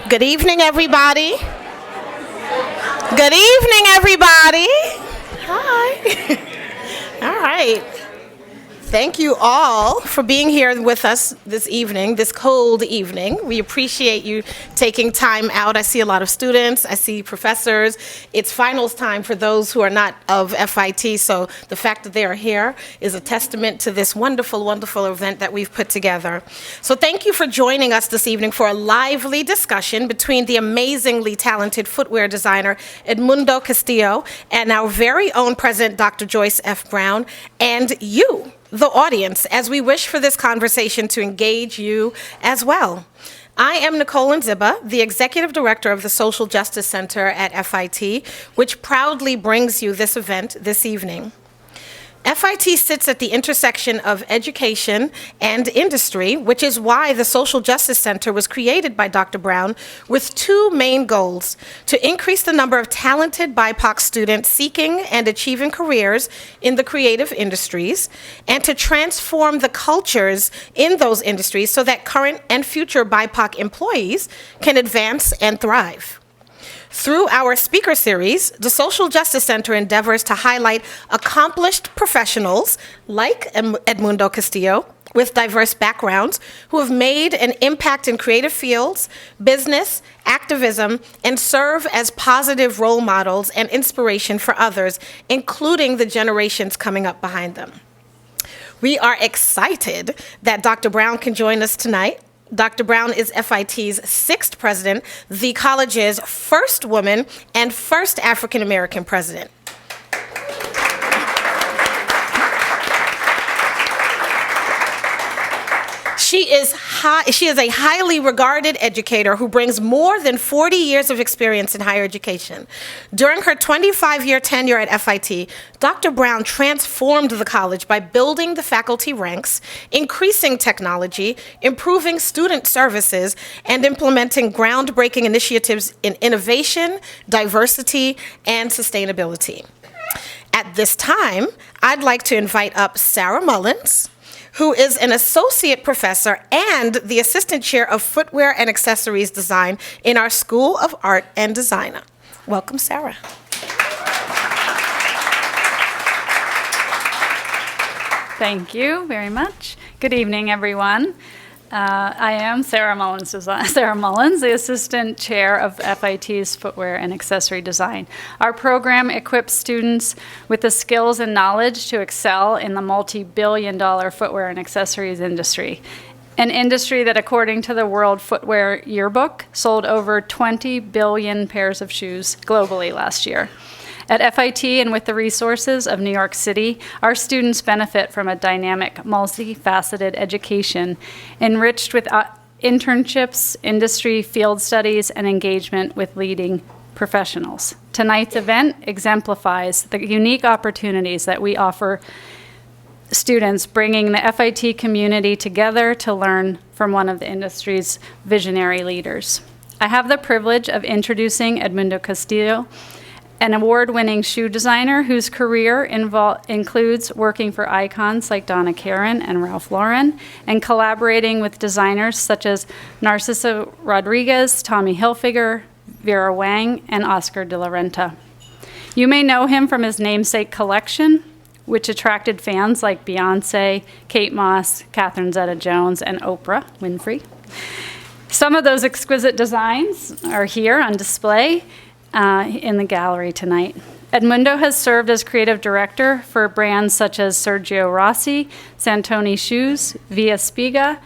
Good evening, everybody. Good evening, everybody. Hi. All right. Thank you all for being here with us this evening, this cold evening. We appreciate you taking time out. I see a lot of students. I see professors. It's finals time for those who are not of FIT, so the fact that they are here is a testament to this wonderful, wonderful event that we've put together. So thank you for joining us this evening for a lively discussion between the amazingly talented footwear designer Edmundo Castillo and our very own President, Dr. Joyce F. Brown, and you, the audience, as we wish for this conversation to engage you as well. I am Nicole Nziba, the Executive Director of the Social Justice Center at FIT, which proudly brings you this event this evening. FIT sits at the intersection of education and industry, which is why the Social Justice Center was created by Dr. Brown with two main goals: to increase the number of talented BIPOC students seeking and achieving careers in the creative industries, and to transform the cultures in those industries so that current and future BIPOC employees can advance and thrive. Through our speaker series, the Social Justice Center endeavors to highlight accomplished professionals like Edmundo Castillo with diverse backgrounds who have made an impact in creative fields, business, activism, and serve as positive role models and inspiration for others, including the generations coming up behind them. We are excited that Dr. Brown can join us tonight. Dr. Brown is FIT's 6th president, the college's first woman, and first African-American president. She is a highly regarded educator who brings more than 40 years of experience in higher education. During her 25-year tenure at FIT, Dr. Brown transformed the college by building the faculty ranks, increasing technology, improving student services, and implementing groundbreaking initiatives in innovation, diversity, and sustainability. At this time, I'd like to invite up Sarah Mullins, who is an associate professor and the assistant chair of footwear and accessories design in our School of Art and Design. Welcome, Sarah. Thank you very much. Good evening, everyone. I am Sarah Mullins, the assistant chair of FIT's Footwear and Accessory Design. Our program equips students with the skills and knowledge to excel in the multi-billion-dollar footwear and accessories industry, an industry that, according to the World Footwear Yearbook, sold over 20 billion pairs of shoes globally last year. At FIT and with the resources of New York City, our students benefit from a dynamic, multifaceted education enriched with internships, industry field studies, and engagement with leading professionals. Tonight's event exemplifies the unique opportunities that we offer students, bringing the FIT community together to learn from one of the industry's visionary leaders. I have the privilege of introducing Edmundo Castillo, an award-winning shoe designer whose career includes working for icons like Donna, Karan, and Ralph Lauren, and collaborating with designers such as Narciso Rodriguez, Tommy Hilfiger, Vera Wang, and Oscar de la Renta. You may know him from his namesake collection, which attracted fans like Beyonce, Kate Moss, Catherine Zeta-Jones, and Oprah Winfrey. Some of those exquisite designs are here on display in the gallery tonight. Edmundo has served as creative director for brands such as Sergio Rossi, Santoni Shoes, Via Spiga,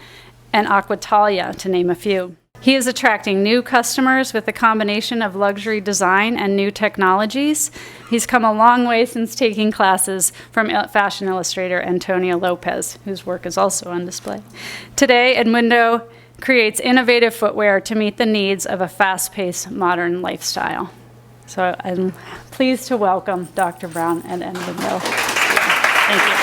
and Aquatalia, to name a few. He is attracting new customers with a combination of luxury design and new technologies. He's come a long way since taking classes from fashion illustrator Antonio Lopez, whose work is also on display. Today, Edmundo creates innovative footwear to meet the needs of a fast-paced modern lifestyle. So I'm pleased to welcome Dr. Brown and Edmundo. Thank you.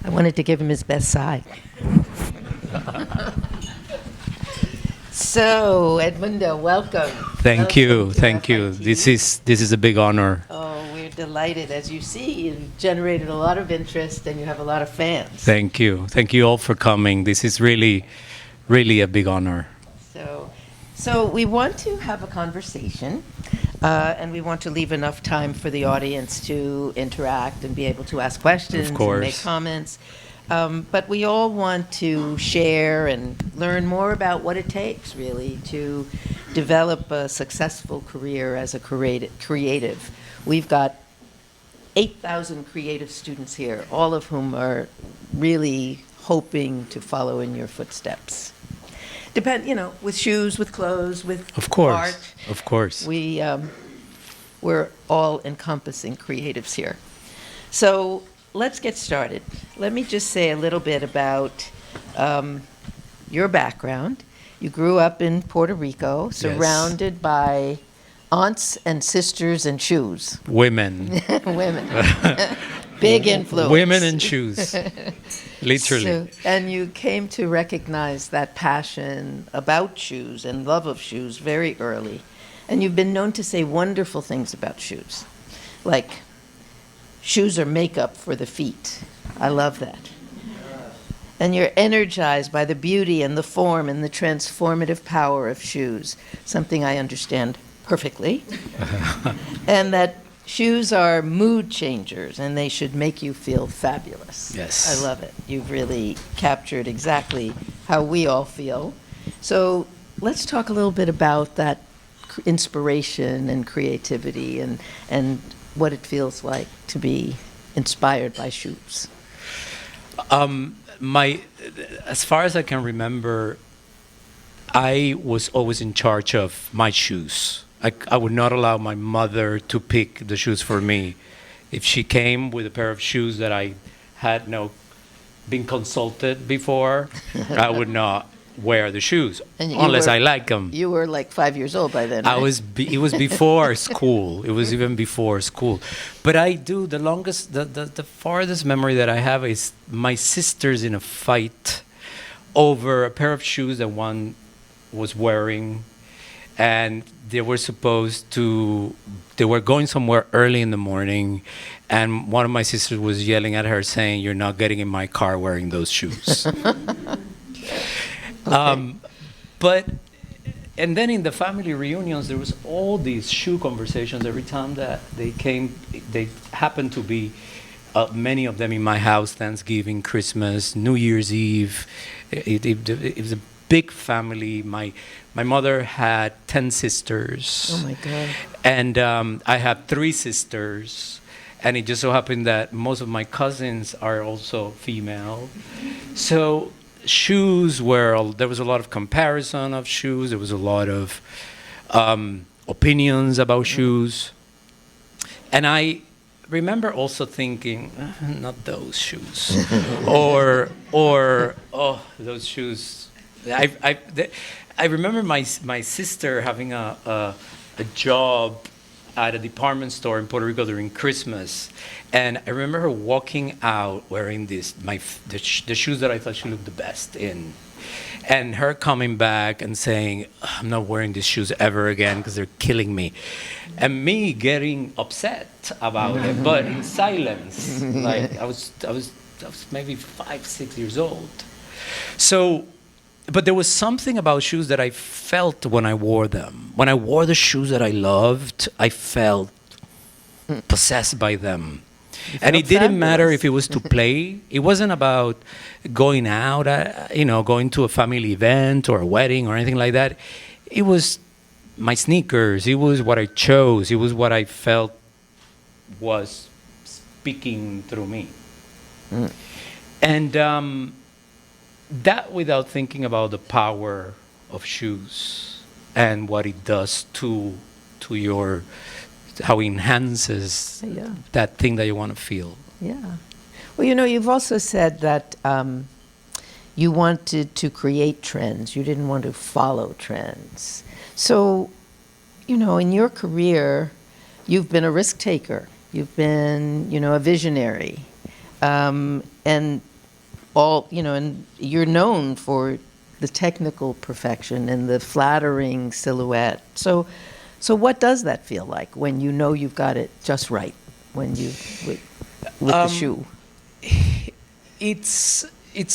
I wanted to give him his best side. So, Edmundo, welcome. Thank you. This is a big honor. Oh, we're delighted. As you see, you've generated a lot of interest and you have a lot of fans. Thank you. Thank you all for coming. This is really, really a big honor. So we want to have a conversation, and we want to leave enough time for the audience to interact and be able to ask questions Of course. and make comments. But we all want to share and learn more about what it takes, really, to develop a successful career as a creative. We've got 8,000 creative students here, all of whom are really hoping to follow in your footsteps. With shoes, with clothes, with Of course. art. Of course. We're all encompassing creatives here. So let's get started. Let me just say a little bit about your background. You grew up in Puerto Rico, surrounded by aunts and sisters and shoes. Women. Women. Big influence. Women and shoes. Literally. And you came to recognize that passion about shoes and love of shoes very early. And you've been known to say wonderful things about shoes, like shoes are makeup for the feet. I love that. And you're energized by the beauty and the form and the transformative power of shoes, something I understand perfectly. And that shoes are mood changers, and they should make you feel fabulous. Yes. I love it. You've really captured exactly how we all feel. So let's talk a little bit about that inspiration and creativity and what it feels like to be inspired by shoes. As far as I can remember, I was always in charge of my shoes. I would not allow my mother to pick the shoes for me. If she came with a pair of shoes that I had been consulted before, I would not wear the shoes unless I like them. You were like 5 years old by then, right? It was before school. It was even before school. But I do, the farthest memory that I have is my sisters in a fight over a pair of shoes that one was wearing. And they were going somewhere early in the morning, and one of my sisters was yelling at her saying, "You're not getting in my car wearing those shoes." And then in the family reunions, there was all these shoe conversations. Every time that they came, they happened to be, many of them in my house, Thanksgiving, Christmas, New Year's Eve. It was a big family. My mother had 10 sisters. Oh my God. And I have 3 sisters. And it just so happened that most of my cousins are also female. So shoes there was a lot of comparison of shoes. There was a lot of opinions about shoes. And I remember also thinking, not those shoes. or those shoes. I remember my sister having a job at a department store in Puerto Rico during Christmas, and I remember her walking out wearing the shoes that I thought she looked the best in, and her coming back and saying, "I'm not wearing these shoes ever again because they're killing me," and me getting upset about it, but in silence. Like I was maybe 5, 6 years old, so. But there was something about shoes that I felt when I wore them. When I wore the shoes that I loved, I felt possessed by them. And it didn't matter if it was to play. It wasn't about going out, going to a family event or a wedding or anything like that. It was my sneakers. It was what I chose. It was what I felt was speaking through me. And that without thinking about the power of shoes and what it does to how it enhances that thing that you want to feel. Yeah. Well, you've also said that you wanted to create trends. You didn't want to follow trends. So, in your career, you've been a risk taker. You've been, a visionary. And you're known for the technical perfection and the flattering silhouette. So what does that feel like when you know you've got it just right? when you with the shoe? It's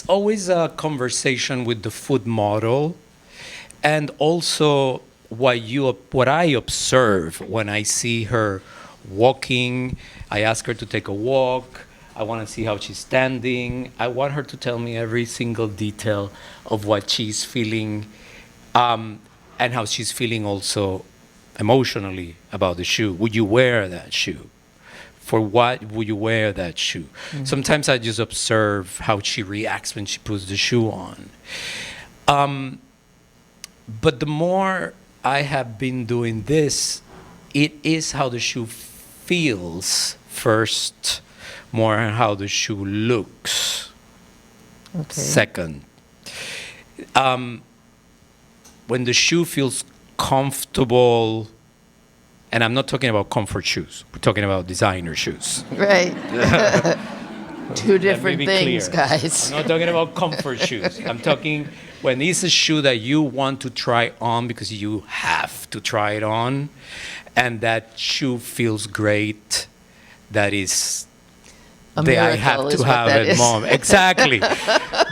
always a conversation with the foot model, and also what I observe when I see her walking. I ask her to take a walk. I want to see how she's standing. I want her to tell me every single detail of what she's feeling, and how she's feeling also emotionally about the shoe. Would you wear that shoe? For what would you wear that shoe? Mm-hmm. Sometimes I just observe how she reacts when she puts the shoe on. But the more I have been doing this, it is how the shoe feels first, more than how the shoe looks second. When the shoe feels comfortable, and I'm not talking about comfort shoes. We're talking about designer shoes. Right. Two different things, clear. Guys. I'm not talking about comfort shoes. I'm talking when it's a shoe that you want to try on because you have to try it on, and that shoe feels great. That is, I have to have it, Mom. Exactly.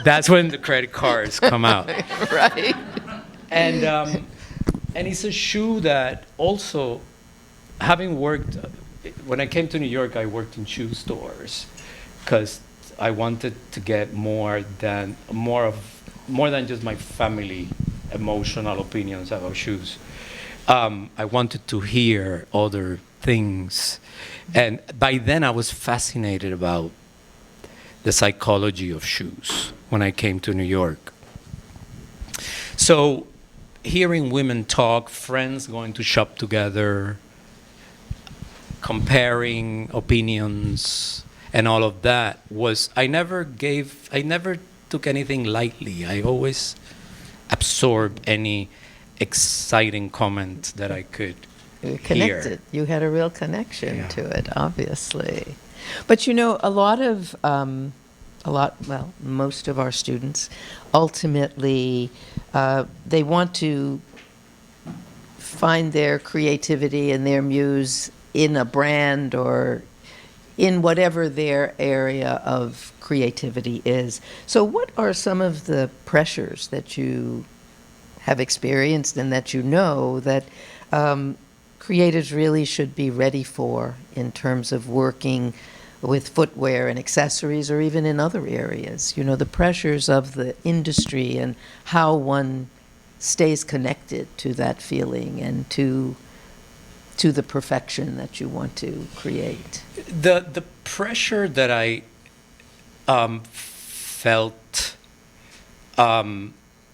That's when the credit cards come out. Right. And it's a shoe that also, having worked, when I came to New York, I worked in shoe stores because I wanted to get more than just my family emotional opinions about shoes. I wanted to hear other things. And by then I was fascinated about the psychology of shoes when I came to New York. So hearing women talk, friends going to shop together, comparing opinions and all of that I never took anything lightly. I always absorbed any exciting comment that I could connected. hear. You had a real connection to it, obviously. But most of our students ultimately they want to find their creativity and their muse in a brand or in whatever their area of creativity is. So what are some of the pressures that you have experienced and that you know that creatives really should be ready for in terms of working with footwear and accessories or even in other areas? You know, the pressures of the industry and how one stays connected to that feeling and to the perfection that you want to create. The pressure that I felt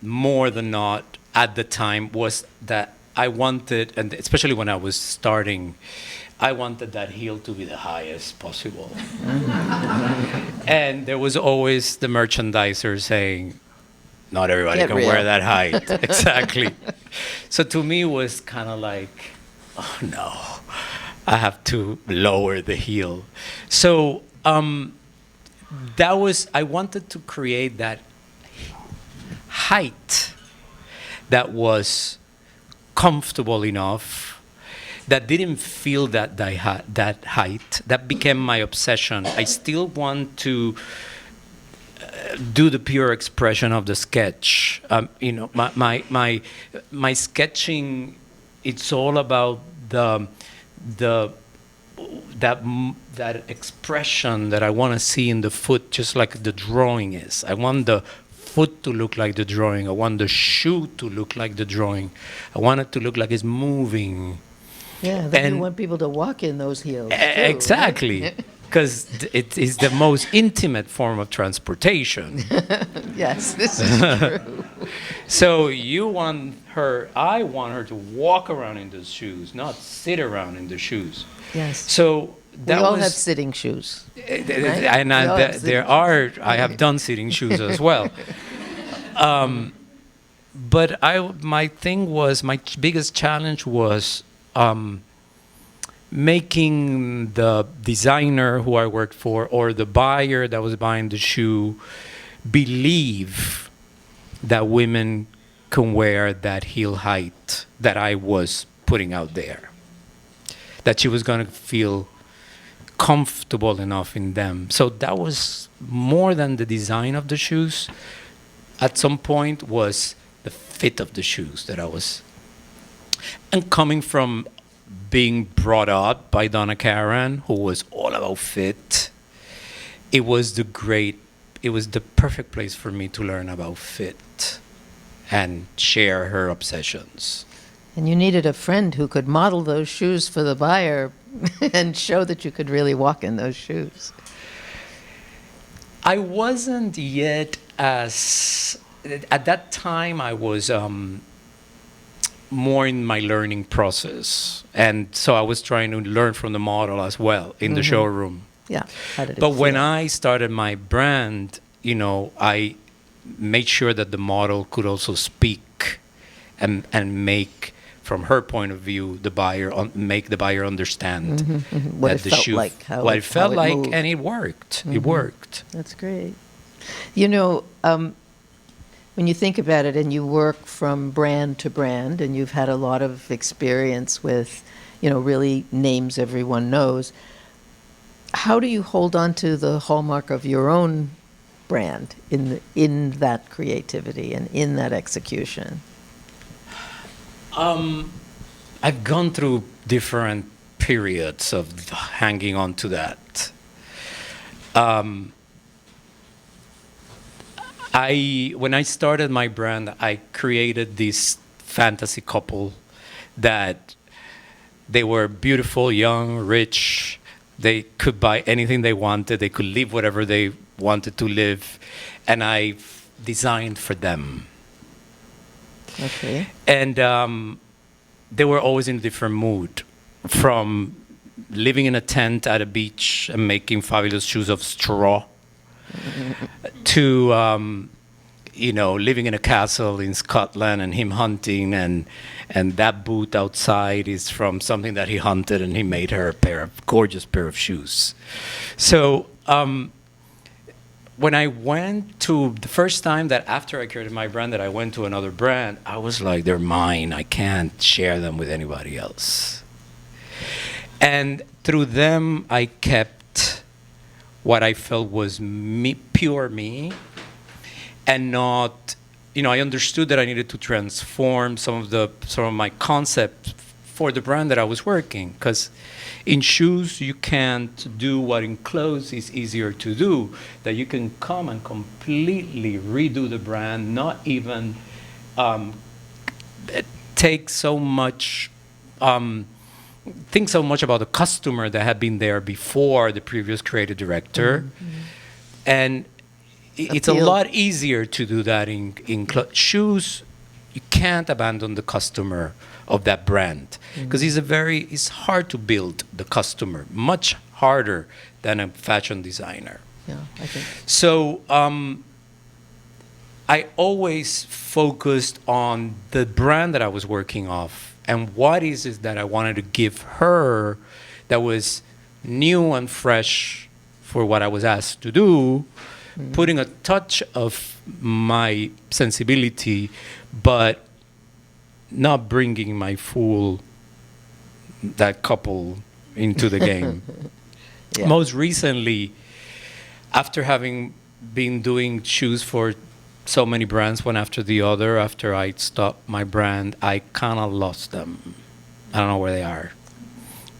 more than not at the time was that I wanted, and especially when I was starting, I wanted that heel to be the highest possible. And there was always the merchandiser saying, not everybody can wear that height. Exactly. So to me, it was kind of like, oh no, I have to lower the heel. So I wanted to create that height that was comfortable enough, that didn't feel that height. That became my obsession. I still want to do the pure expression of the sketch. My sketching, it's all about that expression that I want to see in the foot, just like the drawing is. I want the foot to look like the drawing. I want the shoe to look like the drawing. I want it to look like it's moving. Yeah, then you want people to walk in those heels. Exactly. Because it is the most intimate form of transportation. Yes, this is true. So I want her to walk around in those shoes, not sit around in the shoes. Yes. So we all have sitting shoes. Right? And I have done sitting shoes as well. But my biggest challenge was making the designer who I worked for or the buyer that was buying the shoe believe that women can wear that heel height that I was putting out there. That she was going to feel comfortable enough in them. So that was more than the design of the shoes. At some point was the fit of the shoes that I was. And coming from being brought up by Donna Karan, who was all about fit, it was the perfect place for me to learn about fit and share her obsessions. And you needed a friend who could model those shoes for the buyer and show that you could really walk in those shoes. I wasn't yet at that time I was more in my learning process. And so I was trying to learn from the model as well in the showroom. Yeah. How did it But when feel? I started my brand, I made sure that the model could also speak and make, from her point of view, make the buyer understand What that it the felt shoe, like, how what it- it felt how it like, moved. and it worked. It worked. That's great. When you think about it and you work from brand to brand and you've had a lot of experience with, really names everyone knows, how do you hold on to the hallmark of your own brand in that creativity and in that execution? I've gone through different periods of hanging on to that. When I started my brand, I created this fantasy couple that they were beautiful, young, rich. They could buy anything they wanted. They could live whatever they wanted to live. And I designed for them. Okay. And they were always in a different mood, from living in a tent at a beach and making fabulous shoes of straw to living in a castle in Scotland and him hunting, and that boot outside is from something that he hunted, and he made her a gorgeous pair of shoes. So when I went to the first time that after I created my brand that I went to another brand, I was like, they're mine. I can't share them with anybody else. And through them, I kept what I felt was me, pure me, and not, I understood that I needed to transform some of my concepts for the brand that I was working, because in shoes you can't do what in clothes is easier to do, that you can come and completely redo the brand, not even take so much, think so much about the customer that had been there before the previous creative director. And it's a lot easier to do that in shoes. You can't abandon the customer of that brand, because it's hard to build the customer, much harder than a fashion designer. Yeah, I think. So I always focused on the brand that I was working off and what is it that I wanted to give her that was new and fresh for what I was asked to do, putting a touch of my sensibility, but not bringing my that couple into the game. Yeah. Most recently, after having been doing shoes for so many brands, one after the other, after I stopped my brand, I kind of lost them. I don't know where they are.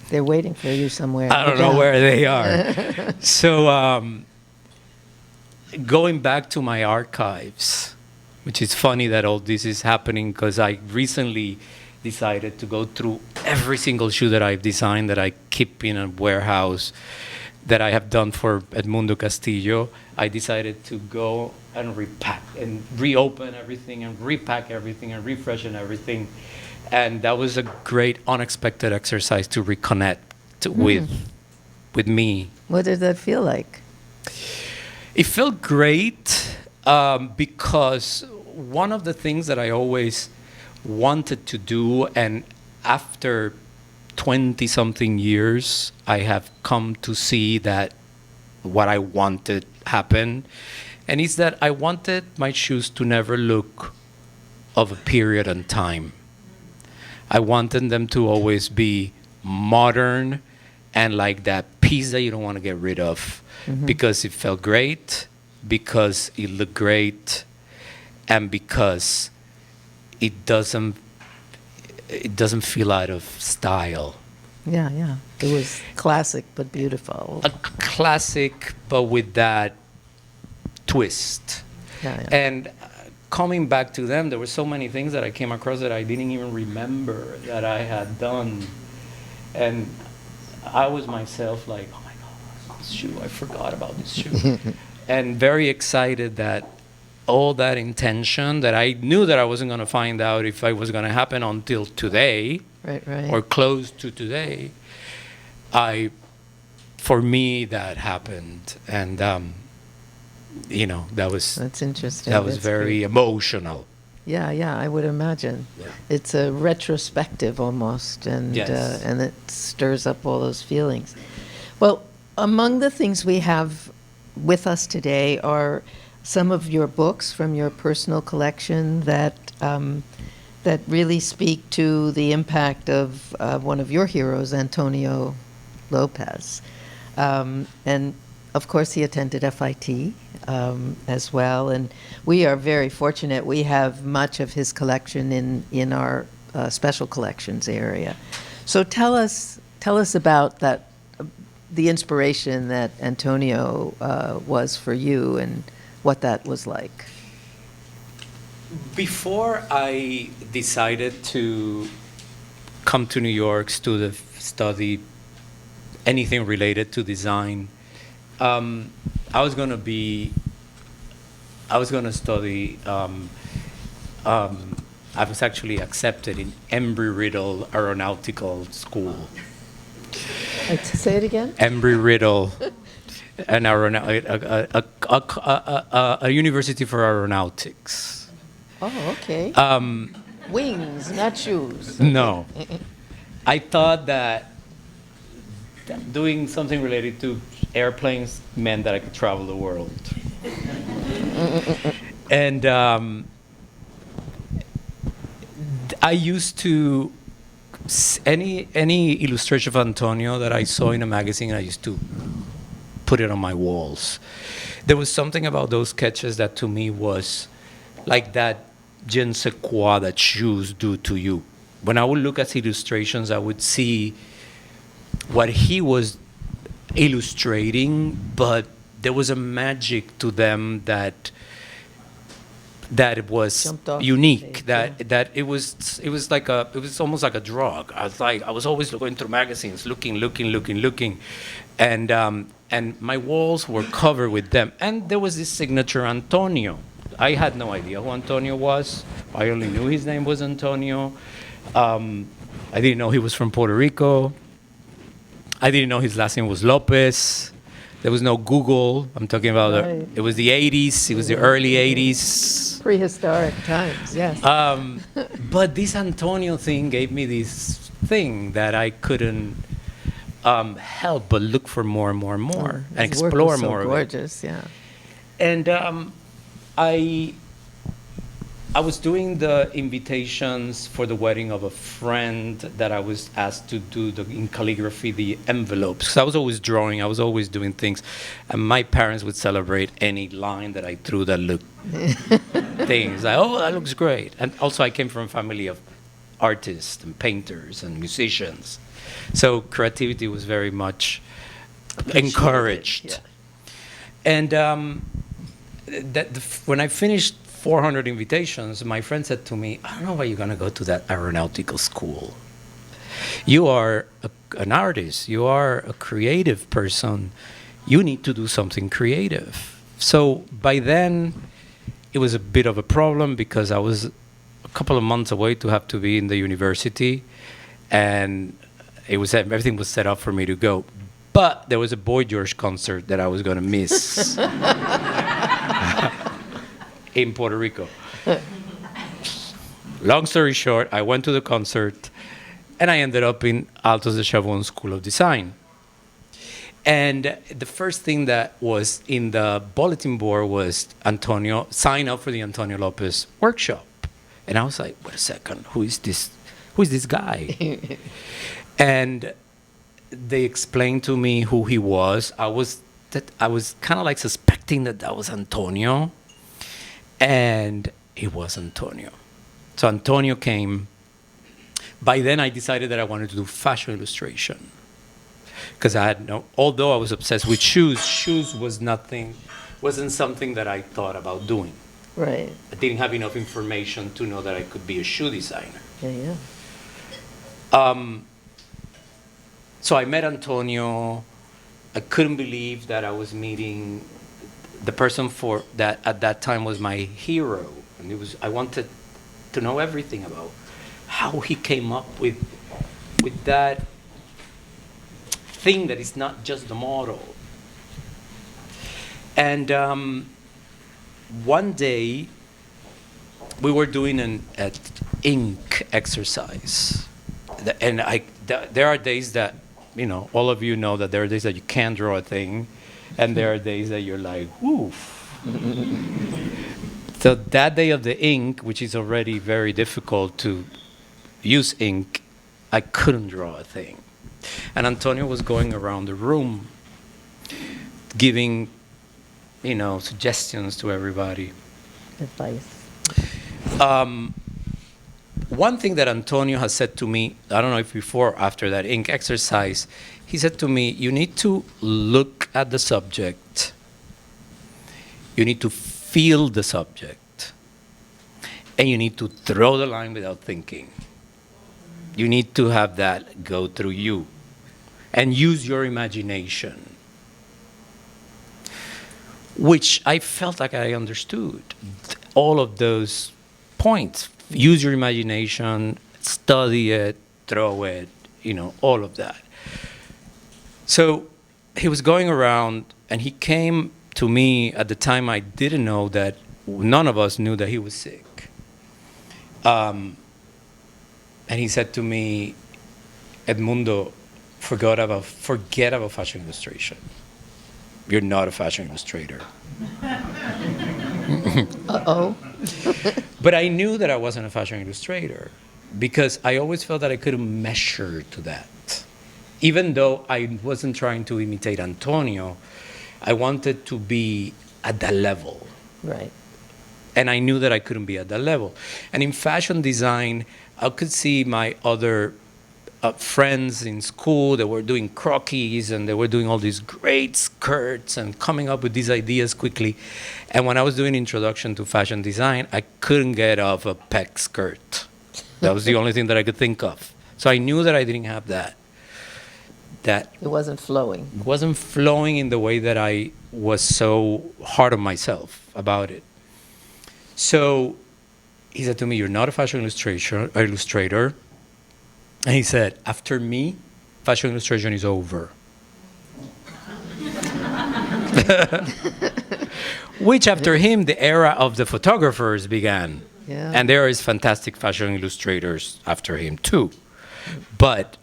They're waiting for you somewhere. I don't know where they are. So going back to my archives, which is funny that all this is happening, because I recently decided to go through every single shoe that I've designed that I keep in a warehouse that I have done for Edmundo Castillo. I decided to go and repack and reopen everything and repack everything and refreshen everything. And that was a great unexpected exercise to reconnect with me. What did that feel like? It felt great because one of the things that I always wanted to do, and after 20-something years, I have come to see that what I wanted happened, and it's that I wanted my shoes to never look of a period in time. I wanted them to always be modern and like that piece that you don't want to get rid of because it felt great, because it looked great, and because it doesn't feel out of style. Yeah, yeah. It was classic but beautiful. A classic, but with that twist. Yeah, yeah. And coming back to them, there were so many things that I came across that I didn't even remember that I had done. And I was myself like, oh my God, this shoe, I forgot about this shoe. And very excited that all that intention that I knew that I wasn't going to find out if it was going to happen until today, Right. or close to today, for me, that happened. And, That's interesting. that was That's very great. emotional. Yeah, yeah, I would imagine. Yeah. It's a retrospective almost, and Yes. and it stirs up all those feelings. Well, among the things we have with us today are some of your books from your personal collection that that really speak to the impact of one of your heroes, Antonio Lopez. And of course, he attended FIT as well, and we are very fortunate. We have much of his collection in our special collections area. So tell us about that, the inspiration that Antonio was for you, and what that was like. Before I decided to come to New York to study anything related to design, I was going to study. I was actually accepted in Embry-Riddle Aeronautical School. Say it again. Embry-Riddle, a university for aeronautics. Oh, okay. Wings, not shoes. No. I thought that doing something related to airplanes meant that I could travel the world. And I used to, any illustration of Antonio that I saw in a magazine, I used to put it on my walls. There was something about those sketches that to me was like that je ne sais quoi that shoes do to you. When I would look at illustrations, I would see what he was illustrating, but there was a magic to them that it was Jumped off the unique. page, That it was almost like a drug. I was always going through magazines, looking, and my walls were covered with them. And there was this signature Antonio. I had no idea who Antonio was. I only knew his name was Antonio. I didn't know he was from Puerto Rico. I didn't know his last name was Lopez. There was no Google. I'm talking about Right. it was the 80s. It was the early 80s. Prehistoric times, yes. But this Antonio thing gave me this thing that I couldn't help but look for more and more and more, and His work explore was so more of it. gorgeous, yeah. And I was doing the invitations for the wedding of a friend that I was asked to do in calligraphy the envelopes. Because I was always drawing, I was always doing things, and my parents would celebrate any line that I threw that looked things like, oh, that looks great. And also, I came from a family of artists and painters and musicians, so creativity was very much encouraged. Yeah. And when I finished 400 invitations, my friend said to me, I don't know why you're going to go to that aeronautical school. You are an artist. You are a creative person. You need to do something creative. So by then, it was a bit of a problem because I was a couple of months away to have to be in the university, and everything was set up for me to go. But there was a Boy George concert that I was going to miss. In Puerto Rico. Long story short, I went to the concert, and I ended up in Altos de Chavon School of Design. And the first thing that was in the bulletin board was Antonio, sign up for the Antonio Lopez workshop. And I was like, wait a second, who is this guy? And they explained to me who he was, I was kind of like suspecting that was Antonio, and it was Antonio. So Antonio came. By then, I decided that I wanted to do fashion illustration, because although I was obsessed with shoes wasn't something that I thought about doing. Right. I didn't have enough information to know that I could be a shoe designer. Yeah. So I met Antonio. I couldn't believe that I was meeting the person for that at that time was my hero, and I wanted to know everything about how he came up with that thing that is not just the model. And one day we were doing an ink exercise, and there are days that, all of you know that there are days that you can't draw a thing, and there are days that you're like, woof. So that day of the ink, which is already very difficult to use ink, I couldn't draw a thing. And Antonio was going around the room giving, suggestions to everybody. Advice. One thing that Antonio has said to me, I don't know if before or after that ink exercise, he said to me, you need to look at the subject, you need to feel the subject, and you need to throw the line without thinking. You need to have that go through you and use your imagination, which I felt like I understood all of those points. Use your imagination, study it, throw it, all of that. So he was going around, and he came to me at the time. I didn't know that, none of us knew that he was sick. And he said to me, Edmundo, forget about fashion illustration. You're not a fashion illustrator. Uh-oh. But I knew that I wasn't a fashion illustrator, because I always felt that I couldn't measure to that. Even though I wasn't trying to imitate Antonio, I wanted to be at that level. Right. And I knew that I couldn't be at that level. And in fashion design, I could see my other friends in school that were doing croquis, and they were doing all these great skirts and coming up with these ideas quickly. And when I was doing introduction to fashion design, I couldn't get off a pec skirt. That was the only thing that I could think of. So I knew that I didn't have that. That it wasn't flowing. It wasn't flowing in the way that I was so hard on myself about it. So he said to me, you're not a fashion illustrator. And he said, after me, fashion illustration is over. Which after him, the era of the photographers began. Yeah. And there is fantastic fashion illustrators after him too. But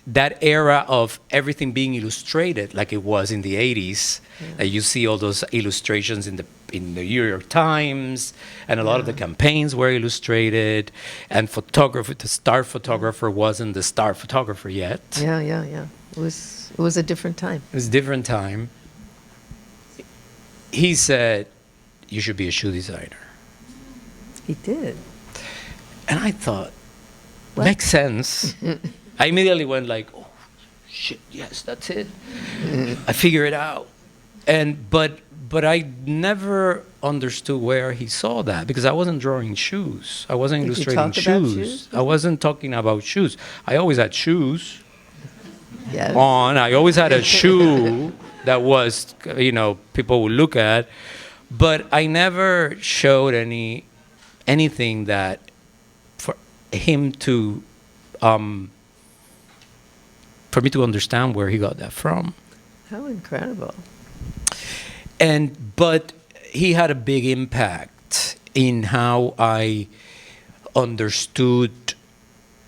that era of everything being illustrated, like it was in the 80s, you see all those illustrations in the New York Times, and a lot of the campaigns were illustrated, and photography, the star photographer wasn't the star photographer yet. Yeah. It was a different time. It was a different time. He said, you should be a shoe designer. He did. And I thought, What? makes sense. I immediately went like, oh, shit, yes, that's it. I figure it out. But I never understood where he saw that, because I wasn't drawing shoes. I wasn't Did you illustrating talk about shoes. shoes? I wasn't talking about shoes. I always had shoes Yes. on. I always had a shoe that was, people would look at. But I never showed anything that for him to, for me to understand where he got that from. How incredible. But he had a big impact in how I understood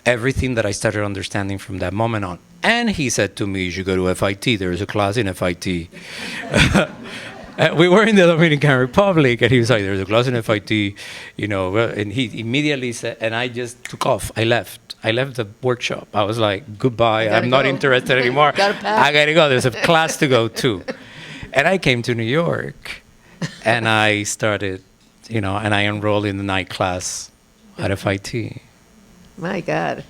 everything that I started understanding from that moment on. And he said to me, you should go to FIT. There is a class in FIT. We were in the Dominican Republic, and he was like, "There's a class in FIT," and he immediately said, and I just took off. I left. I left the workshop. I was like, "Goodbye. I'm not interested anymore. I gotta go. There's a class to go to." And I came to New York, and I started, and I enrolled in the night class at FIT. My God.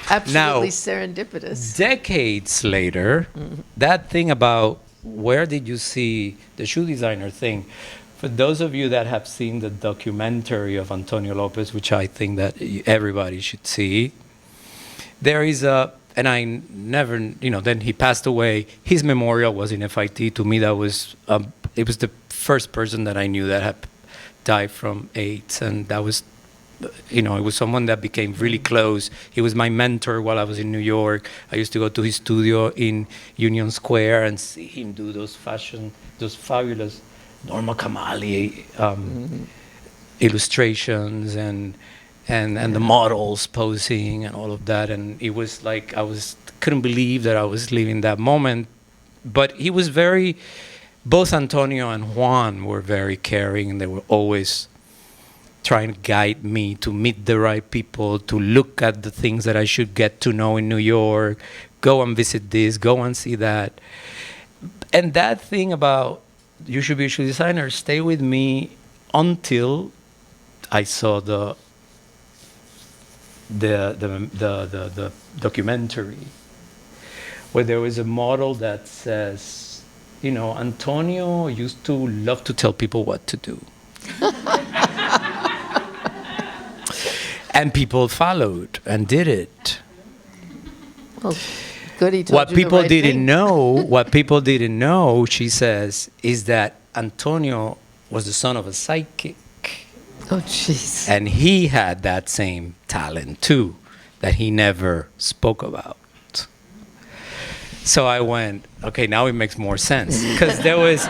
Absolutely serendipitous. Decades later, that thing about where did you see the shoe designer thing, for those of you that have seen the documentary of Antonio Lopez, which I think that everybody should see, there is and I never, then he passed away. His memorial was in FIT. To me, that was, it was the first person that I knew that had died from AIDS, and that was, it was someone that became really close. He was my mentor while I was in New York. I used to go to his studio in Union Square and see him do those fabulous Norma Kamali illustrations and the models posing and all of that. And it was like couldn't believe that I was living that moment. But he was both Antonio and Juan were very caring, and they were always trying to guide me to meet the right people, to look at the things that I should get to know in New York, go and visit this, go and see that. And that thing about you should be a shoe designer stayed with me until I saw the documentary, where there was a model that says, Antonio used to love to tell people what to do. And people followed and did it. Well, good, he told What you the people right didn't thing. what people didn't know, she says, is that Antonio was the son of a psychic. Oh, jeez. And he had that same talent too, that he never spoke about. So I went, okay, now it makes more sense. Because there was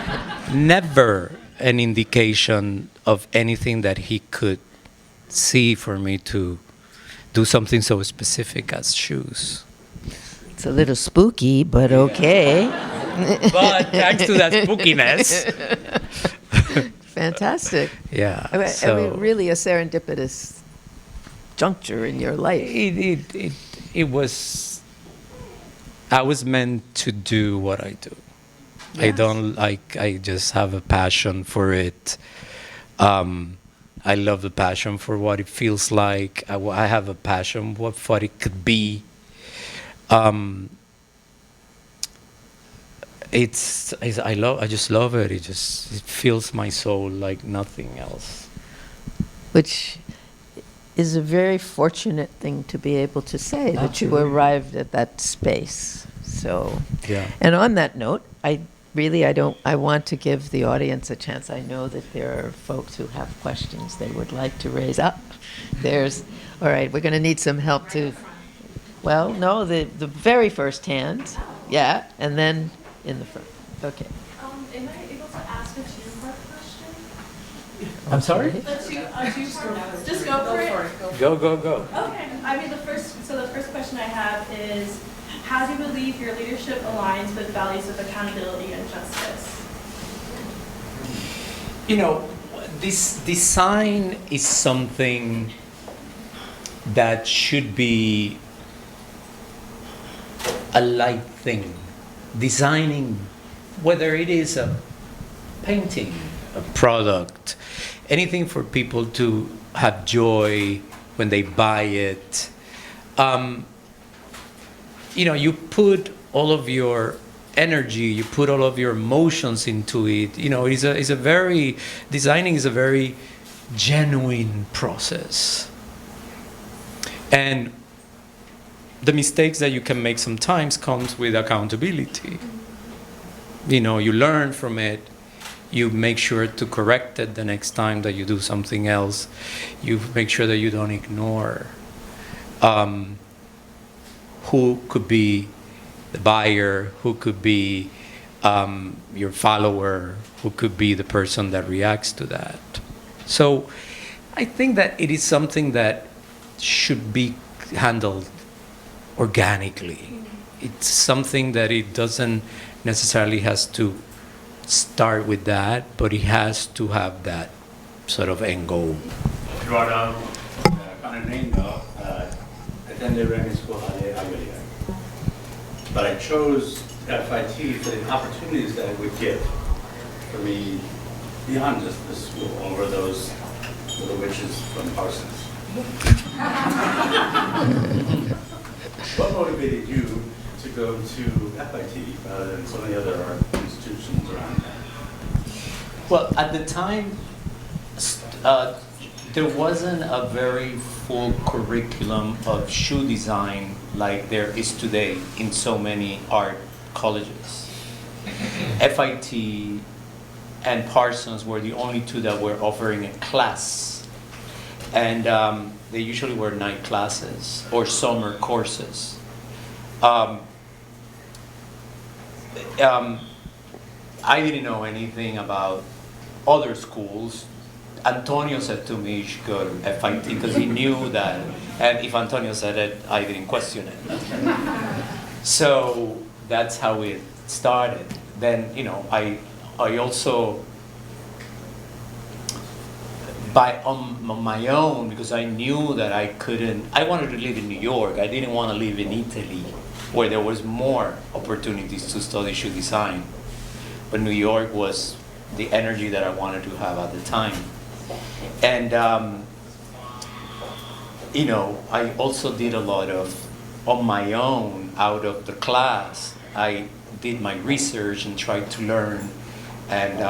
never an indication of anything that he could see for me to do something so specific as shoes. It's a little spooky, but okay. But thanks to that spookiness. Fantastic. Yeah. I mean, really a serendipitous juncture in your life. It was, I was meant to do what I do. Yes. I just have a passion for it. I love the passion for what it feels like. I have a passion for what it could be. I just love it. It fills my soul like nothing else. Which is a very fortunate thing to be able to say, that you Absolutely. arrived at that space. So, Yeah. and on that note, I want to give the audience a chance. I know that there are folks who have questions they would like to raise up. All right, we're going to need some help to, well, no, the very first hand, yeah, and then in the front. Okay. Am I able to ask a two-part question? I'm sorry? A two-part. Just go for it. Go. Okay. I mean, the first question I have is, how do you believe your leadership aligns with values of accountability and justice? This design is something that should be a light thing. Designing, whether it is a painting, a product, anything for people to have joy when they buy it. You put all of your energy, you put all of your emotions into it. Designing is a very genuine process. And the mistakes that you can make sometimes comes with accountability. You learn from it. You make sure to correct it the next time that you do something else. You make sure that you don't ignore who could be the buyer, who could be your follower, who could be the person that reacts to that. So I think that it is something that should be handled organically. It's something that it doesn't necessarily has to start with that, but it has to have that sort of end goal. Brought up Karan name though, attended Reagan School Agaliga. But I chose FIT for the opportunities that it would give for me beyond just the school, over those little witches from Parsons. What motivated you to go to FIT rather than some of the other art institutions around there? Well, at the time, there wasn't a very full curriculum of shoe design like there is today in so many art colleges. FIT and Parsons were the only two that were offering a class. And they usually were night classes or summer courses. I didn't know anything about other schools. Antonio said to me, you should go to FIT, because he knew that, and if Antonio said it, I didn't question it. So that's how it started. Then, you know, I also, on my own, because I knew that I wanted to live in New York. I didn't want to live in Italy, where there was more opportunities to study shoe design. But New York was the energy that I wanted to have at the time. And, you know, I also did a lot of, on my own, out of the class, I did my research and tried to learn and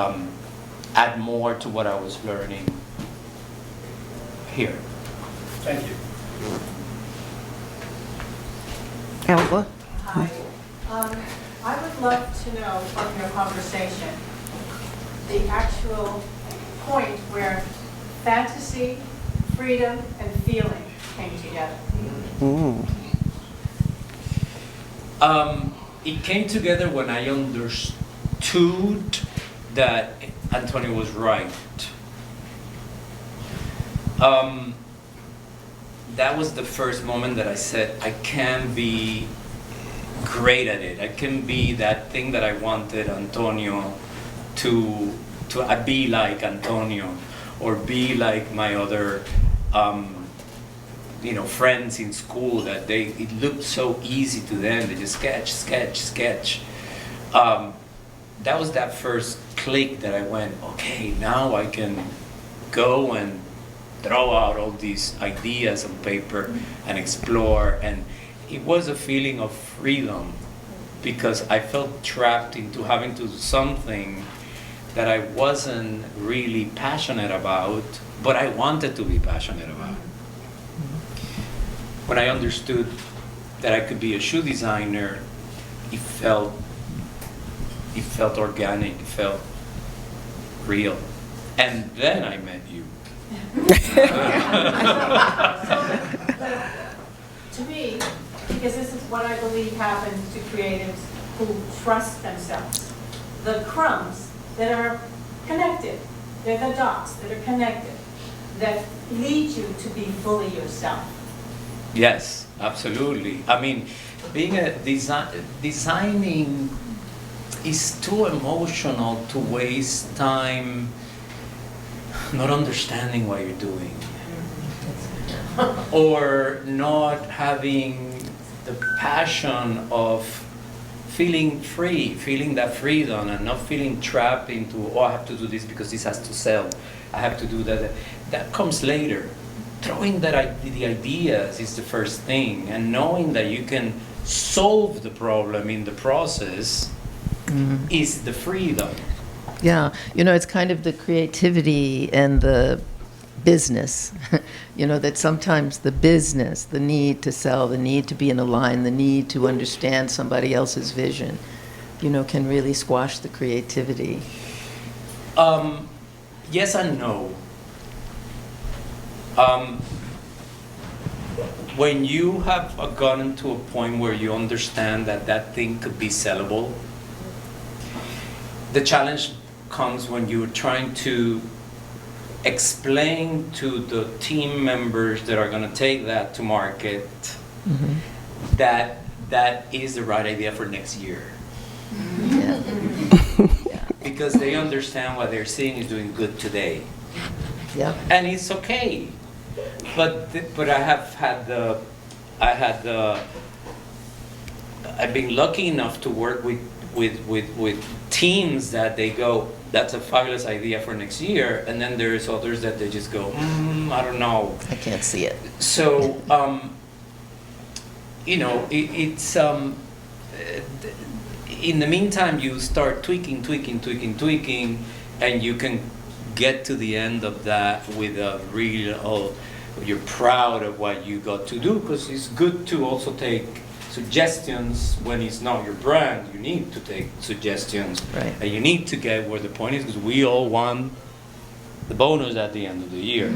add more to what I was learning here. Thank you. Elba? Hi. I would love to know from your conversation the actual point where fantasy, freedom, and feeling came together. It came together when I understood that Antonio was right. That was the first moment that I said, I can be great at it. I can be that thing that I wanted Antonio to be like Antonio, or be like my other friends in school, that it looked so easy to them. They just sketch. That was that first click that I went, okay, now I can go and throw out all these ideas on paper and explore. And it was a feeling of freedom, because I felt trapped into having to do something that I wasn't really passionate about, but I wanted to be passionate about. When I understood that I could be a shoe designer, it felt organic, it felt real. And then I met you. To me, because this is what I believe happens to creatives who trust themselves, the crumbs that are connected, they're the dots that are connected, that lead you to be fully yourself. Yes, absolutely. I mean, being designing is too emotional to waste time not understanding what you're doing, or not having the passion of feeling free, feeling that freedom, and not feeling trapped into, oh, I have to do this because this has to sell. I have to do that. That comes later. Throwing the ideas is the first thing, and knowing that you can solve the problem in the process is the freedom. Yeah, it's kind of the creativity and the business, that sometimes the business, the need to sell, the need to be in a line, the need to understand somebody else's vision, can really squash the creativity. Yes and no. When you have gotten to a point where you understand that thing could be sellable, the challenge comes when you're trying to explain to the team members that are going to take that to market that is the right idea for next year. Yeah. Because they understand what they're seeing is doing good today. Yep. And it's okay. But I've been lucky enough to work with teams that they go, that's a fabulous idea for next year, and then there's others that they just go, I don't know. I can't see it. So, it's in the meantime, you start tweaking, and you can get to the end of that with a real, you're proud of what you got to do, because it's good to also take suggestions when it's not your brand. You need to take suggestions, Right. and you need to get where the point is, because we all want the bonus at the end of the year.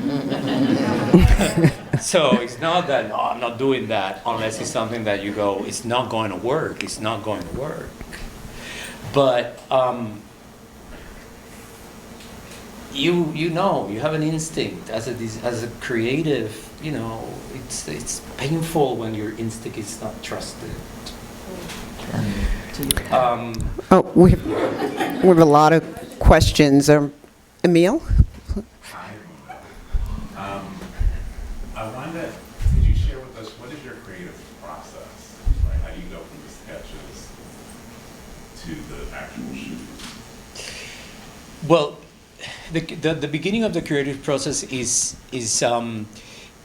So it's not that, no, I'm not doing that, unless it's something that you go, it's not going to work, it's not going to work. But you know, you have an instinct as a creative. It's painful when your instinct is not trusted. Oh, we have a lot of questions. Emil? I wonder, could you share with us, what is your creative process? Right? How do you go from the sketches to the actual shoes? Well, the beginning of the creative process is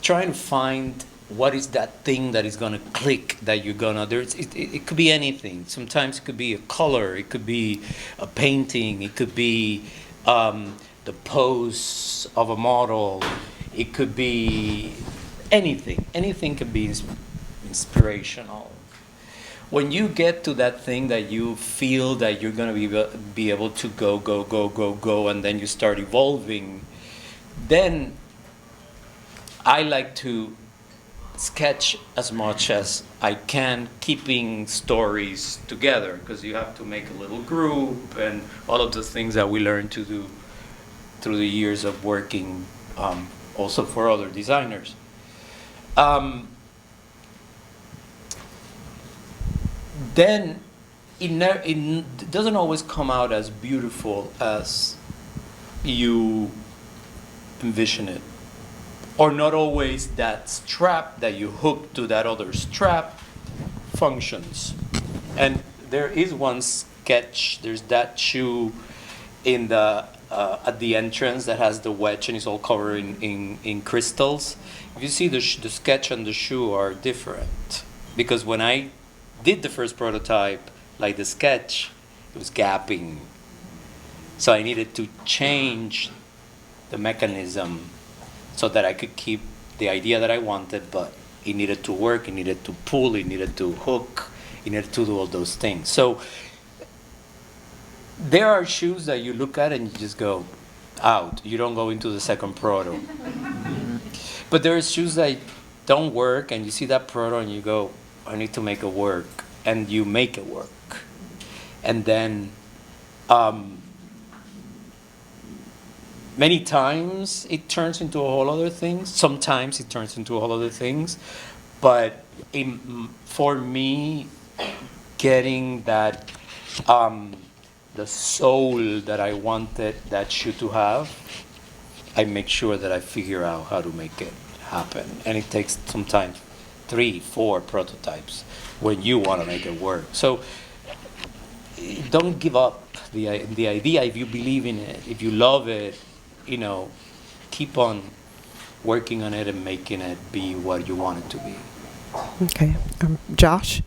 trying to find what is that thing that is gonna click, that you're gonna. It could be anything. Sometimes it could be a color. It could be a painting. It could be the pose of a model. It could be anything. Anything could be inspirational. When you get to that thing that you feel that you're going to be able to go, and then you start evolving, then I like to sketch as much as I can, keeping stories together, because you have to make a little group and all of the things that we learned to do through the years of working also for other designers. Then it doesn't always come out as beautiful as you envision it. Or not always that strap that you hook to that other strap functions. And there is one sketch, there's that shoe in the at the entrance that has the wedge and it's all covered in crystals. If you see the sketch and the shoe are different, because when I did the first prototype, like the sketch, it was gapping. So I needed to change the mechanism so that I could keep the idea that I wanted, but it needed to work, it needed to pull, it needed to hook, it needed to do all those things. So there are shoes that you look at and you just go out. You don't go into the second proto. But there are shoes that don't work, and you see that proto and you go, I need to make it work. And you make it work. And then many times it turns into a whole other thing. Sometimes it turns into a whole other things. But for me, getting that the soul that I wanted that shoe to have, I make sure that I figure out how to make it happen. And it takes sometimes 3-4 prototypes when you want to make it work. So don't give up the idea. If you believe in it, if you love it, keep on working on it and making it be what you want it to be. Okay. Josh?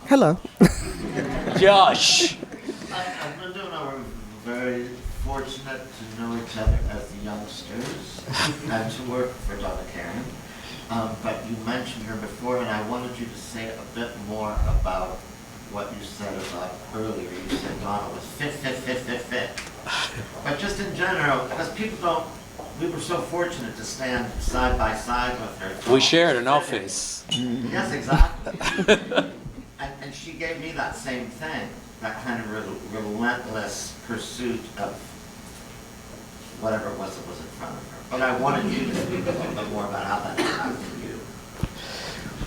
Hello. Josh. Edmundo and I were very fortunate to know each other as the youngsters and to work for Donna Karan. But you mentioned her before, and I wanted you to say a bit more about what you said about earlier. You said Donna was fit. But just in general, because we were so fortunate to stand side by side with her. We shared an office. Yes, exactly. And she gave me that same thing, that kind of relentless pursuit of whatever it was that was in front of her. But I wanted you to speak a little bit more about how that happened for you.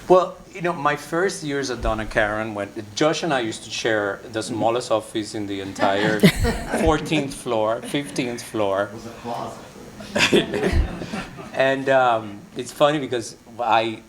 Well, my first years at Donna Karan, when Josh and I used to share the smallest office in the entire 14th floor, 15th floor. It was a closet. And it's funny because I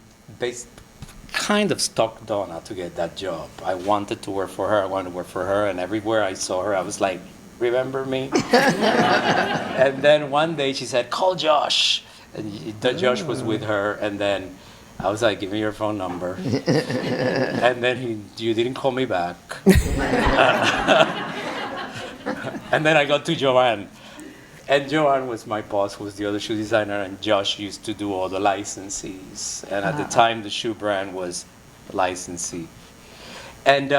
kind of stalked Donna to get that job. I wanted to work for her. I wanted to work for her. And everywhere I saw her, I was like, remember me? And then one day she said, call Josh. And Josh was with her. And then I was like, give me your phone number. And then you didn't call me back. And then I got to Joanne. And Joanne was my boss, who was the other shoe designer, and Josh used to do all the licensees. And at the time, the shoe brand was licensee. And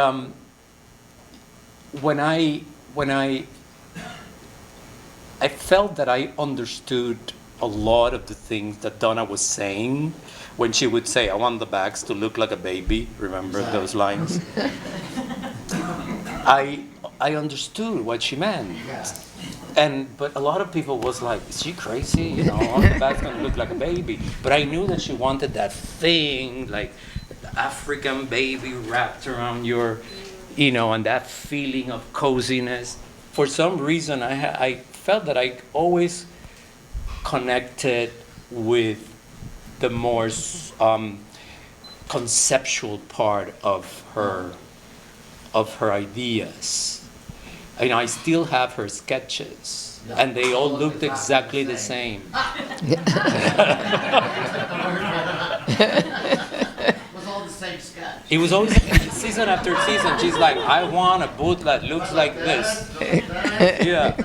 when I felt that I understood a lot of the things that Donna was saying when she would say, I want the bags to look like a baby. Remember those lines? I understood what she meant. Yes. But a lot of people was like, is she crazy? All the bags gonna look like a baby. But I knew that she wanted that thing, like the African baby wrapped around your, and that feeling of coziness. For some reason, I felt that I always connected with the more conceptual part of her ideas. I still have her sketches, and they all looked exactly the same. It was all the same sketch. It was always season after season. She's like, I want a boot that looks like this. Yeah.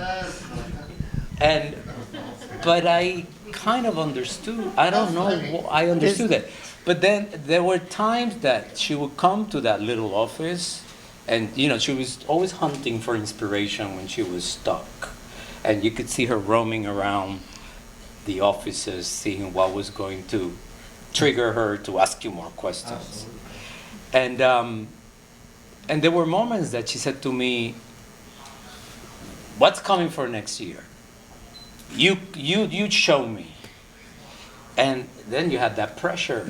But I kind of understood. I don't know. I understood that. But then there were times that she would come to that little office. And, she was always hunting for inspiration when she was stuck. And you could see her roaming around the offices, seeing what was going to trigger her to ask you more questions. Absolutely. And there were moments that she said to me, what's coming for next year? You show me. And then you had that pressure.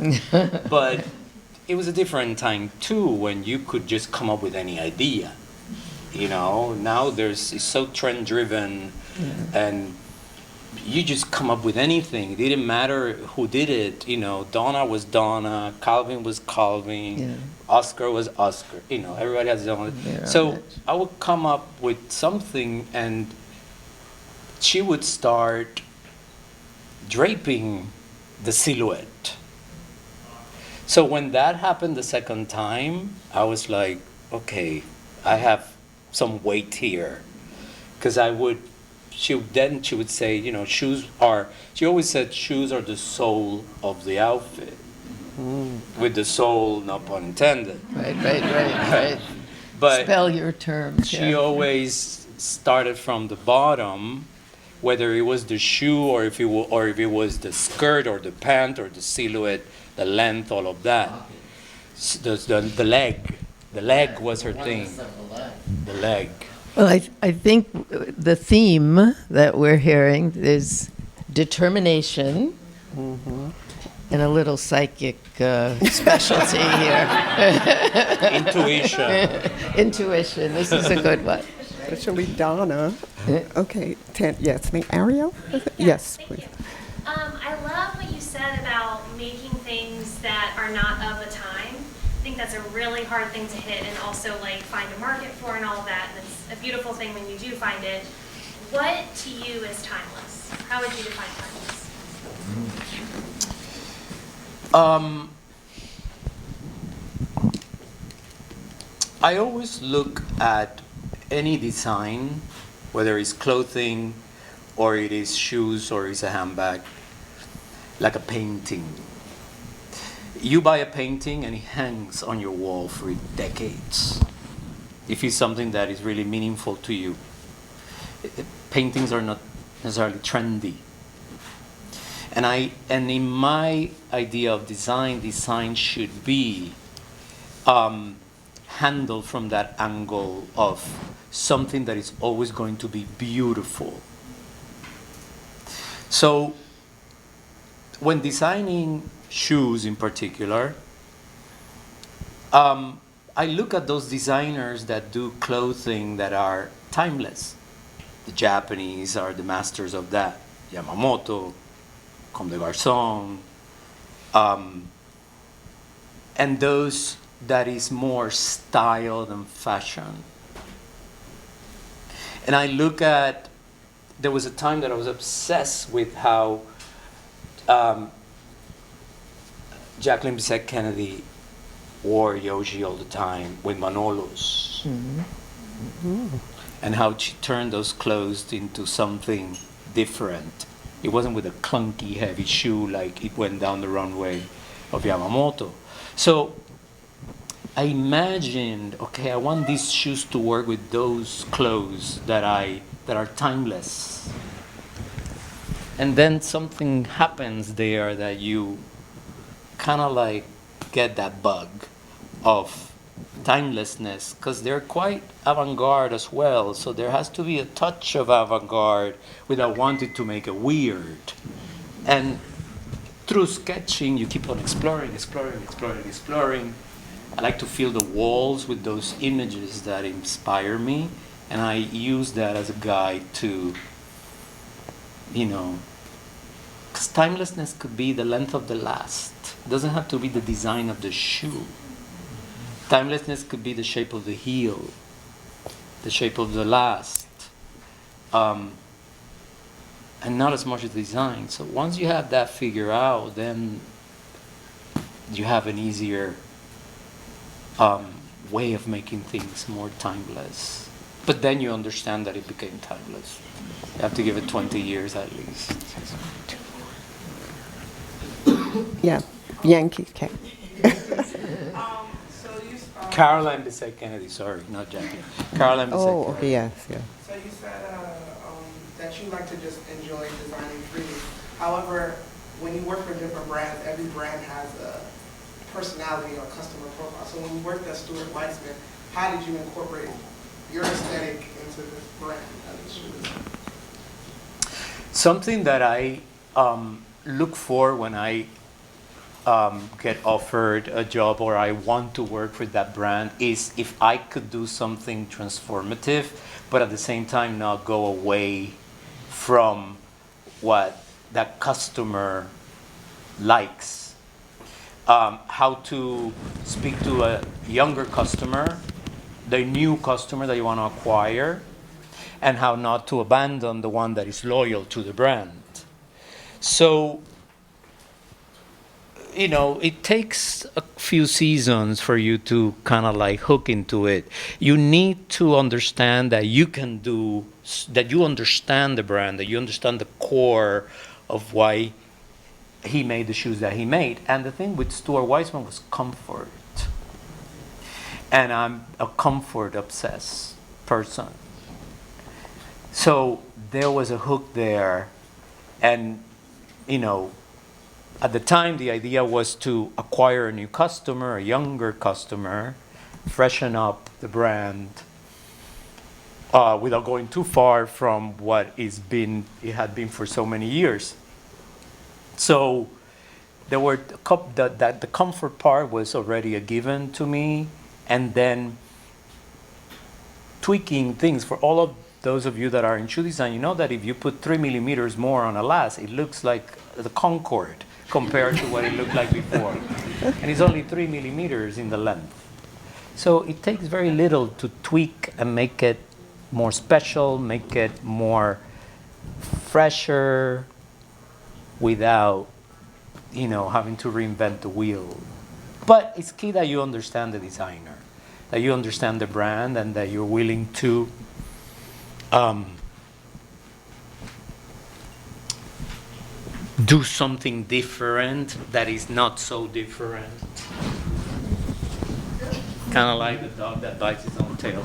But it was a different time too, when you could just come up with any idea. Now it's so trend driven, and you just come up with anything. It didn't matter who did it. Donna was Donna, Calvin was Calvin, Oscar was Oscar. Everybody has their own. So I would come up with something, and she would start draping the silhouette. So when that happened the second time, I was like, okay, I have some weight here. Because she would say, she always said shoes are the soul of the outfit. With the soul, no pun intended. Right. But spell your terms. She always started from the bottom, whether it was the shoe or if it was the skirt or the pant or the silhouette, the length, all of that. The leg was her thing. The leg. Well, I think the theme that we're hearing is determination and a little psychic specialty here. Intuition. This is a good one. Especially Donna. Okay, yes, Ariel? Yes, please. I love what you said about making things that are not of a time. I think that's a really hard thing to hit and also find a market for and all of that. And it's a beautiful thing when you do find it. What to you is timeless? How would you define timeless? I always look at any design, whether it's clothing or it is shoes or it's a handbag, like a painting. You buy a painting and it hangs on your wall for decades. If it's something that is really meaningful to you. Paintings are not necessarily trendy. And in my idea of design should be handled from that angle of something that is always going to be beautiful. So when designing shoes in particular, I look at those designers that do clothing that are timeless. The Japanese are the masters of that. Yamamoto, Comme des Garçons, and those that is more style than fashion. And I look at, there was a time that I was obsessed with how Jacqueline Bisset Kennedy wore Yoji all the time with Manolos. And how she turned those clothes into something different. It wasn't with a clunky, heavy shoe like it went down the runway of Yamamoto. So I imagined, okay, I want these shoes to work with those clothes that are timeless. And then something happens there that you kind of like get that bug of timelessness, because they're quite avant-garde as well. So there has to be a touch of avant-garde without wanting to make it weird. And through sketching, you keep on exploring. I like to fill the walls with those images that inspire me, and I use that as a guide to, because timelessness could be the length of the last. It doesn't have to be the design of the shoe. Timelessness could be the shape of the heel, the shape of the last, and not as much as design. So once you have that figured out, then you have an easier way of making things more timeless. But then you understand that it became timeless. You have to give it 20 years at least. Yeah, Yankee cat. Caroline Bisset Kennedy, sorry, not Jackie. Caroline Bisset Oh, Kennedy. okay, yes, yeah. So you said that you like to just enjoy designing freely. However, when you work for different brands, every brand has a personality or customer profile. So when you worked at Stuart Weitzman, how did you incorporate your aesthetic into this brand? Something that I look for when I get offered a job or I want to work for that brand is if I could do something transformative, but at the same time not go away from what that customer likes. How to speak to a younger customer, the new customer that you want to acquire, and how not to abandon the one that is loyal to the brand. So, it takes a few seasons for you to kind of like hook into it. You need to understand that you understand the brand, that you understand the core of why he made the shoes that he made. And the thing with Stuart Weitzman was comfort. And I'm a comfort-obsessed person. So there was a hook there. And, at the time, the idea was to acquire a new customer, a younger customer, freshen up the brand without going too far from what it had been for so many years. So there were the comfort part was already a given to me, and then tweaking things for all of those of you that are in shoe design. You know that if you put 3 millimeters more on a last, it looks like the Concorde compared to what it looked like before. And it's only 3 millimeters in the length. So it takes very little to tweak and make it more special, make it more fresher without, having to reinvent the wheel. But it's key that you understand the designer, that you understand the brand, and that you're willing to do something different that is not so different. Kind of like the dog that bites its own tail.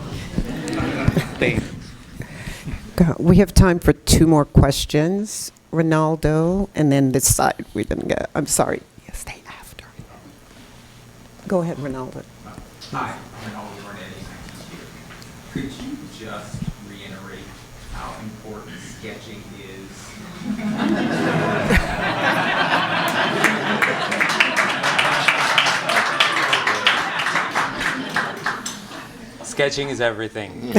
We have time for 2 more questions. Ronaldo, and then this side we didn't get. I'm sorry. Yeah, stay after. Go ahead, Ronaldo. Hi, I'm Ronaldo Bernardi. Could you just reiterate how important sketching is? sketching is everything.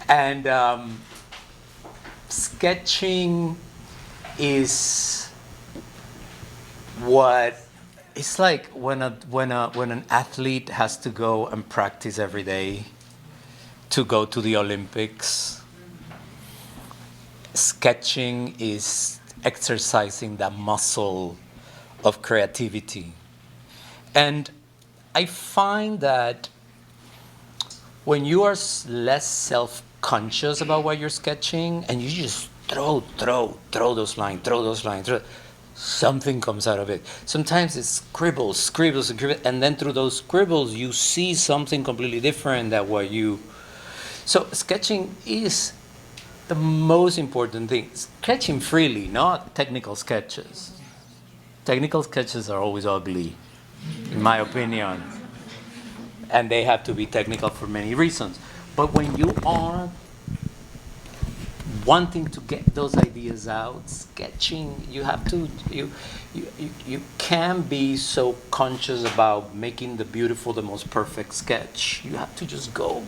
And sketching is what it's like when an athlete has to go and practice every day to go to the Olympics. Sketching is exercising that muscle of creativity. And I find that when you are less self-conscious about what you're sketching and you just throw those lines, something comes out of it. Sometimes it's scribbles, and then through those scribbles you see something completely different than what you... So sketching is the most important thing. Sketching freely, not technical sketches. Technical sketches are always ugly, in my opinion. And they have to be technical for many reasons. But when you are wanting to get those ideas out, sketching, you have to, you can't be so conscious about making the beautiful, the most perfect sketch. You have to just go,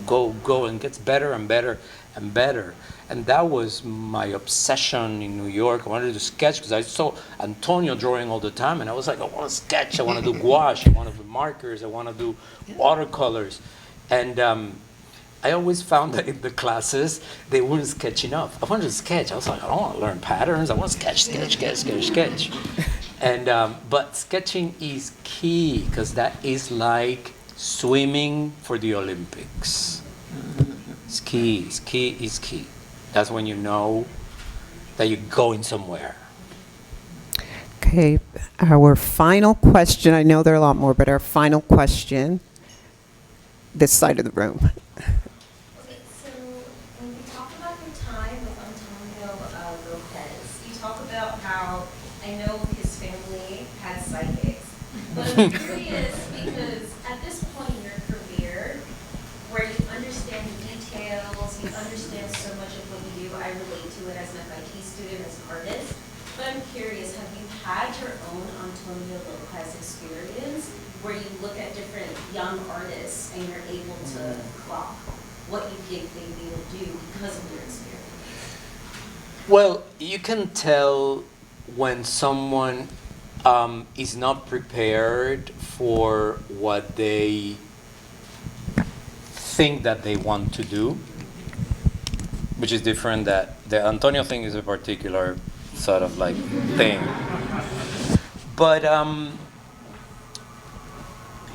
and it gets better and better and better. And that was my obsession in New York. I wanted to sketch because I saw Antonio drawing all the time, and I was like, I want to sketch, I want to do gouache, I want to do markers, I want to do watercolors. And I always found that in the classes, they wouldn't sketch enough. I wanted to sketch. I was like, I don't want to learn patterns. I want to sketch. And but sketching is key because that is like swimming for the Olympics. It's key. That's when you know that you're going somewhere. Okay, our final question, I know there are a lot more, but our final question, this side of the room. Okay, so when we talk about your time with Antonio Lopez, you talk about how, I know his family had psychics, but I'm curious because at this point in your career, where you understand the details, you understand so much of what you do, I relate to it as an FIT student, as an artist, but I'm curious, have you had your own Antonio Lopez experience where you look at different young artists and you're able to clock what you think they'd be able to do because of your experience? Well, you can tell when someone is not prepared for what they think that they want to do, which is different. That the Antonio thing is a particular sort of like thing. But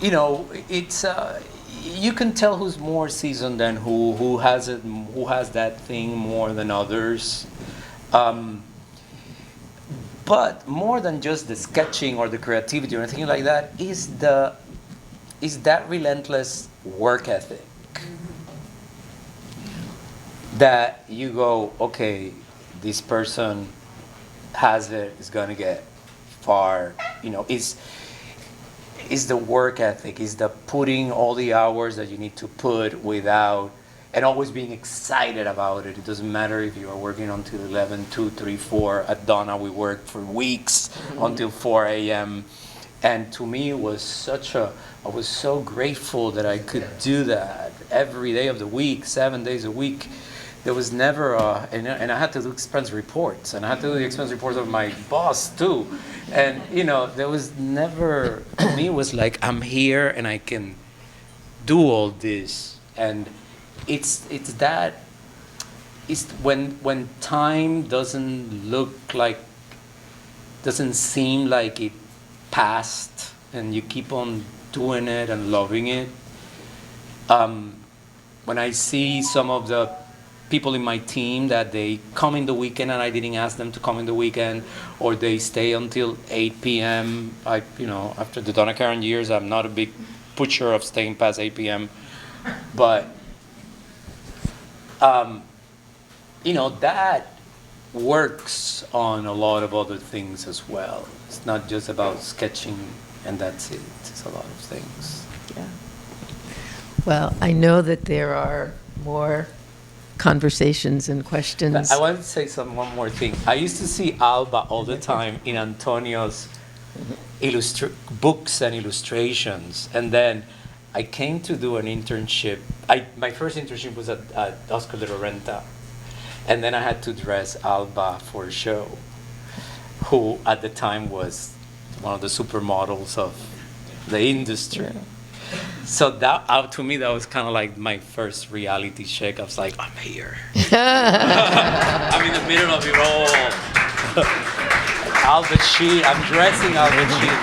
you know, it's you can tell who's more seasoned than who has that thing more than others. But more than just the sketching or the creativity or anything like that is that relentless work ethic. That you go, okay, this person has it, is gonna get far, you know, is the work ethic, is the putting all the hours that you need to put without, and always being excited about it. It doesn't matter if you are working until 11, 2, 3, 4. At Donna, we worked for weeks until 4 a.m. And to me, it was I was so grateful that I could do that every day of the week, 7 days a week. There was never and I had to do expense reports, and I had to do the expense reports of my boss too. And you know, there was never, to me it was like, I'm here and I can do all this. And it's when time doesn't seem like it passed, and you keep on doing it and loving it. When I see some of the people in my team that they come in the weekend and I didn't ask them to come in the weekend, or they stay until 8 p.m. After the Donna Karan years, I'm not a big pusher of staying past 8 p.m. But, that works on a lot of other things as well. It's not just about sketching and that's it. It's a lot of things. Yeah. Well, I know that there are more conversations and questions. I wanted to say one more thing. I used to see Alba all the time in Antonio's books and illustrations, and then I came to do an internship. My first internship was at Oscar de la Renta, and then I had to dress Alba for a show, who at the time was one of the supermodels of the industry. Yeah. So that, to me, that was kind of like my first reality check. I was like, I'm here. I'm in the middle of it all. Al Pacino, I'm dressing Al Pacino.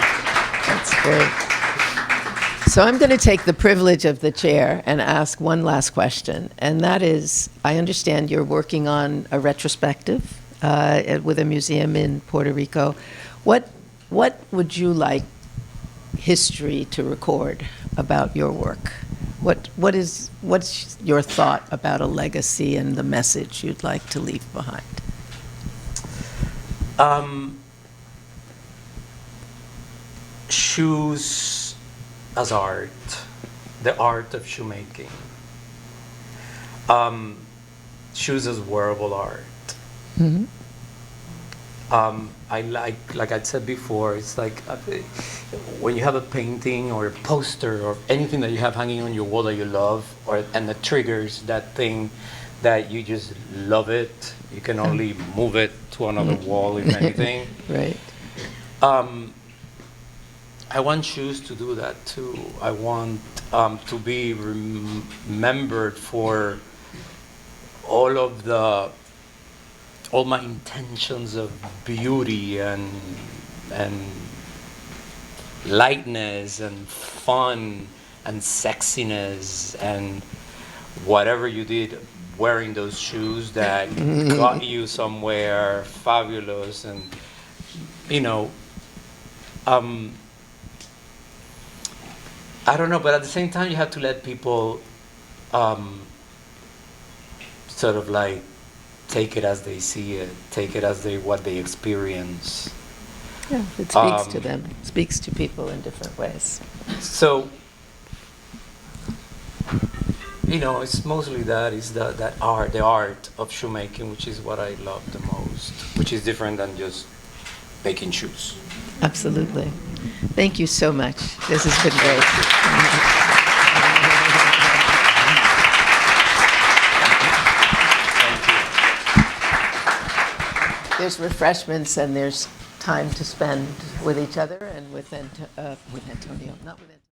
That's great. So I'm going to take the privilege of the chair and ask one last question, and that is, I understand you're working on a retrospective with a museum in Puerto Rico. What would you like history to record about your work? What's your thought about a legacy and the message you'd like to leave behind? Shoes as art, the art of shoemaking. Shoes as wearable art. Mm-hmm. I like I said before, it's like when you have a painting or a poster or anything that you have hanging on your wall that you love, and that triggers that thing that you just love it, you can only move it to another wall, if anything. Right. I want shoes to do that too. I want to be remembered for all my intentions of beauty and lightness and fun and sexiness and whatever you did wearing those shoes that got you somewhere fabulous. And I don't know, but at the same time you have to let people sort of like take it as they see it, take it as what they experience. Yeah, it speaks to them, speaks to people in different ways. So, it's mostly that, is the art of shoemaking, which is what I love the most, which is different than just making shoes. Absolutely. Thank you so much. This has been great. There's refreshments and there's time to spend with each other and with Antonio, not with Antonio.